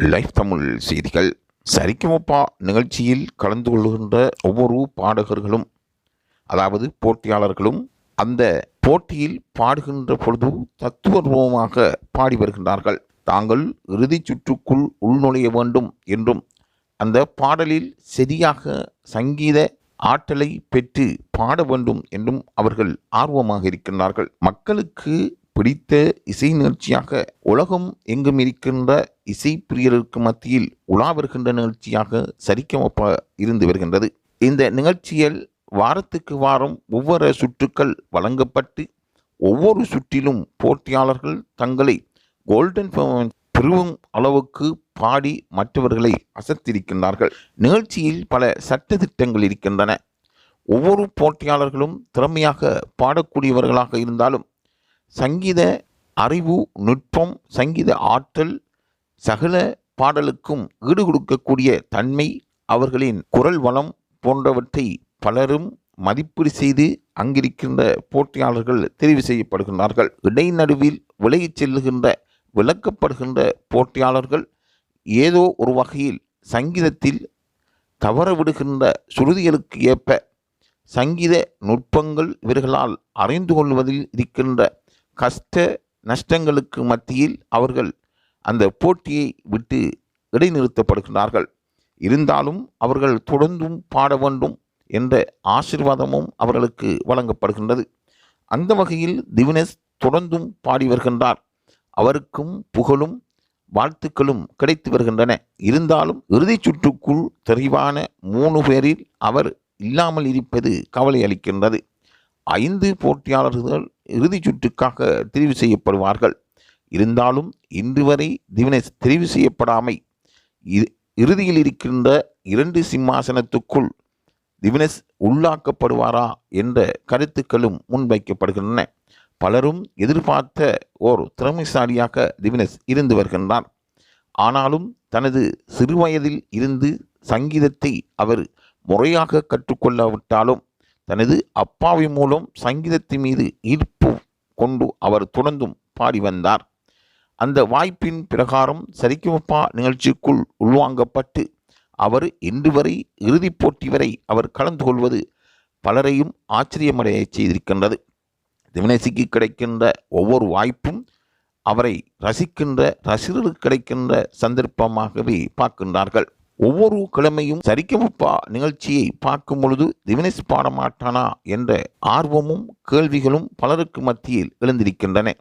Live Tamil செய்திகள். சரிகமபா நிகழ்ச்சியில் கலந்து கொள்கின்ற ஒவ்வொரு பாடகர்களும், அதாவது போட்டியாளர்களும், அந்த போட்டியில் பாடுகின்ற பொழுது தத்துவபூர்வமாக பாடி வருகின்றார்கள். தாங்கள் இறுதிச் சுற்றுக்குள் உள்நுழைய வேண்டும் என்றும், அந்த பாடலில் சரியாக சங்கீத ஆற்றலை பெற்று பாட வேண்டும் என்றும் அவர்கள் ஆர்வமாக இருக்கின்றார்கள். மக்களுக்கு பிடித்த இசை நிகழ்ச்சியாக, உலகம் எங்கும் இருக்கின்ற இசை பிரியருக்கு மத்தியில் உலா வருகின்ற நிகழ்ச்சியாக சரிகமபா இருந்து வருகின்றது. இந்த நிகழ்ச்சியில் வாரத்துக்கு வாரம் ஒவ்வொரு சுற்றுக்கள் வழங்கப்பட்டு, ஒவ்வொரு சுற்றிலும் போட்டியாளர்கள் தங்களை கோல்டன் பெறும் அளவுக்கு பாடி மற்றவர்களை அசத்திருக்கின்றார்கள். நிகழ்ச்சியில் பல சட்ட திட்டங்கள் இருக்கின்றன. ஒவ்வொரு போட்டியாளர்களும் திறமையாக பாடக்கூடியவர்களாக இருந்தாலும், சங்கீத அறிவு, நுட்பம், சங்கீத ஆற்றல், சகல பாடலுக்கும் ஈடு கொடுக்கக்கூடிய தன்மை, அவர்களின் குரல் வளம் போன்றவற்றை பலரும் மதிப்பீடு செய்து அங்கிருக்கின்ற போட்டியாளர்கள் தெரிவு செய்யப்படுகின்றார்கள். இடைநடுவில் விலகிச் செல்லுகின்ற, விளக்கப்படுகின்ற போட்டியாளர்கள் ஏதோ ஒரு வகையில் சங்கீதத்தில் தவறவிடுகின்ற சுருதிகளுக்கு ஏற்ப சங்கீத நுட்பங்கள் இவர்களால் அறிந்து கொள்வதில் இருக்கின்ற கஷ்ட நஷ்டங்களுக்கு மத்தியில் அவர்கள் அந்த போட்டியை விட்டு இடைநிறுத்தப்படுகின்றார்கள். இருந்தாலும் அவர்கள் தொடர்ந்தும் பாட வேண்டும் என்ற ஆசீர்வாதமும் அவர்களுக்கு வழங்கப்படுகின்றது. அந்த வகையில் திவினேஷ் தொடர்ந்தும் பாடி வருகின்றார். அவருக்கும் புகழும் வாழ்த்துக்களும் கிடைத்து வருகின்றன. இருந்தாலும் இறுதிச் சுற்றுக்குள் தெரிவான 3 பேரில் அவர் இல்லாமல் இருப்பது கவலை அளிக்கின்றது. 5 போட்டியாளர்கள் இறுதிச் சுற்றுக்காக தெரிவு செய்யப்படுவார்கள். இருந்தாலும் இன்று வரை திவினேஷ் தெரிவு செய்யப்படாமை, இறுதியில் இருக்கின்ற 2 சிம்மாசனத்துக்குள் திவினேஷ் உள்ளாக்கப்படுவாரா என்ற கருத்துக்களும் முன்வைக்கப்படுகின்றன. பலரும் எதிர்பார்த்த ஓர் திறமைசாலியாக திவினேஷ் இருந்து வருகின்றார். ஆனாலும் தனது சிறுவயதில் இருந்து சங்கீதத்தை அவர் முறையாக கற்றுக்கொள்ளாவிட்டாலும், தனது அப்பாவின் மூலம் சங்கீதத்தின் மீது ஈர்ப்பு கொண்டு அவர் தொடர்ந்தும் பாடி வந்தார். அந்த வாய்ப்பின் பிரகாரம் சரிகமபா நிகழ்ச்சிக்குள் உள்வாங்கப்பட்டு அவர் இன்று வரை இறுதிப் போட்டி வரை அவர் கலந்து கொள்வது பலரையும் ஆச்சரியமடைய செய்திருக்கின்றது. திவினேஷுக்கு கிடைக்கின்ற ஒவ்வொரு வாய்ப்பும் அவரை ரசிக்கின்ற ரசிகர்களுக்கு கிடைக்கின்ற சந்தர்ப்பமாகவே பார்க்கின்றார்கள். ஒவ்வொரு கிழமையும் சரிகமபா நிகழ்ச்சியை பார்க்கும் பொழுது திவினேஷ் பாடமாட்டானா என்ற ஆர்வமும் கேள்விகளும் பலருக்கு மத்தியில் எழுந்திருக்கின்றன.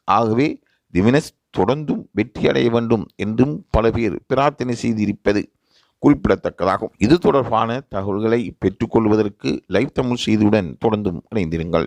ஆகவே திவினேஷ் தொடர்ந்தும் வெற்றியடைய வேண்டும் என்றும் பல பேர் பிரார்த்தனை செய்திருப்பது குறிப்பிடத்தக்கதாகும். இது தொடர்பான தகவல்களை பெற்றுக்கொள்வதற்கு லைவ் தமிழ் செய்தியுடன் தொடர்ந்தும் இணைந்திருங்கள்.